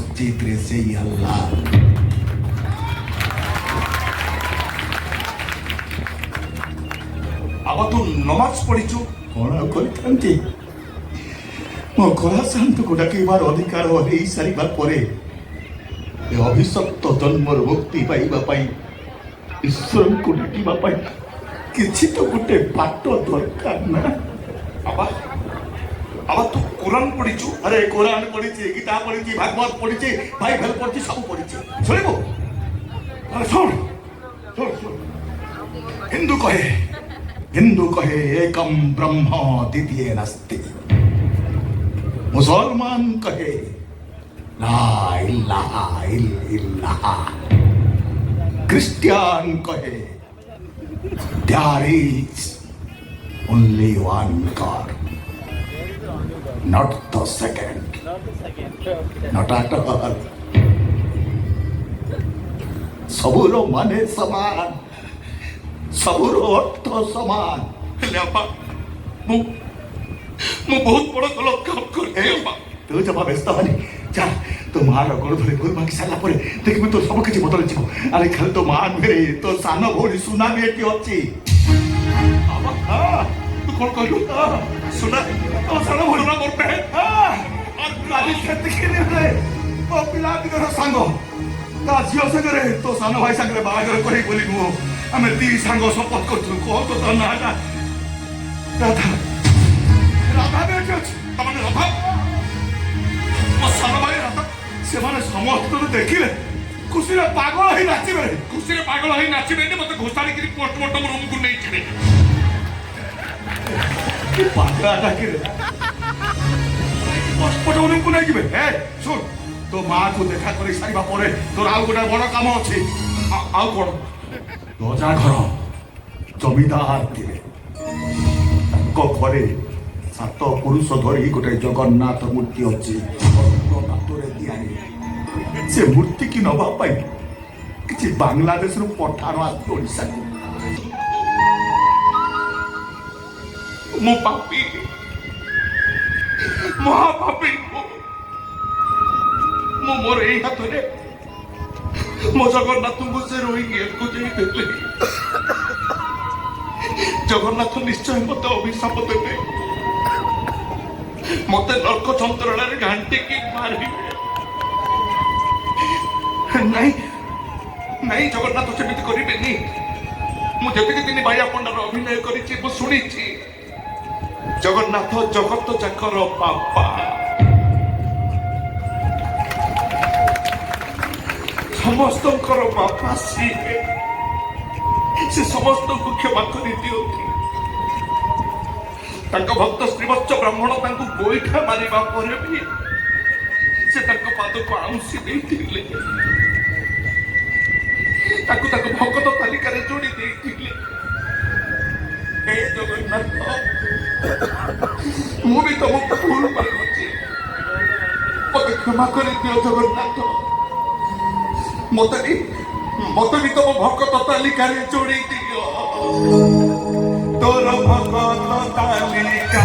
मस्जिद रे से अल्लाह अब तू नमाज पढ़ीचु कौन करते मो कला शांत को डाकिबार अधिकार हो सारिबा परे ए अभिशप्त जन्मर मुक्ति पाइबा पाई ईश्वर को डाकिबा पाई किछि तो गोटे बाट दरकार ना अब तू कुरान पढ़ीचु अरे कुरान पढ़ी गीता पढ़ी भागवत पढ़ी बाइबल पढ़ी सब पढ़ी शुणु अरे सुन सुन सुन हिंदू कहे एकम ब्रह्म द्वितीय नास्ति मुसलमान कहे ला इलाहा इल्लल्लाह क्रिश्चियन कहे there is only one God not the second not at all सबुरो माने समान सबुरो अर्थ समान हेले अपा मु बहुत बड़ गलत काम कर तू जब व्यस्त हनी जा तो मार गोड़ धरे गोड़ मांगी सारा पर देखबी तो सब किछि बदल जीव अरे खाली तो मान मेरे तो सानो भोरी सुना भी एटी अछि अब तू कौन कहलु सुना तो सानो भोरी मोर पे और काली खेत के रे ओ पिला दिगर संग ता झियो संगरे तो सानो भाई संगरे बाहागर करी बोली मु हमें दी संग शपथ करथु को तो ना राधा बेटे तमने राधा मो सानो भाई राधा से माने समस्त तो देखिले खुशी रे पागल ही नाचिबे खुशी रे पागल होई नाचिबे ने मते घोषाड़ी करी पोस्टमार्टम रूम को नहीं छड़े कि पागल डाके पोस्टमार्टम रूम को नहीं जिबे ए सुन तो मां को देखा करी सारिबा परे तोर आउ गोटा बड़ काम अछि आउ कोन रजा घर जमीदार थिले को घरे सात पुरुष धरी गोटे जगन्नाथ मूर्ति अछि नातरे दियानी से मूर्ति की नवा पाई किछि बांग्लादेश रु पठार आसी ओडिसा को मो पापी महापापी मो मोर एई हाथरे मो जगन्नाथ को से रोई को देई देले जगन्नाथ निश्चय मत अभिशाप देवे मत नरक चंद्रणा रे घंटे की मारी नहीं नहीं जगन्नाथ सेमिति करिबेनी मु जेतिके दिन बाया पंडार अभिनय करिछि मु सुनिछि जगन्नाथ जगत जाकर बापा समस्त बापा से समस्त को क्षमा कर दियंती भक्त श्रीवत्स ब्राह्मण गोईठा मारिबा परे भी से पाद को आउंसी देइथिले भगत तालिका जोड़ी देइथिले हे जगन्नाथ मु भी तुमको भूल पारुछि मत क्षमा कर दियो जगन्नाथ मत भी तुम भगत तालिका जोड़ी दियो तोर भगत तालिका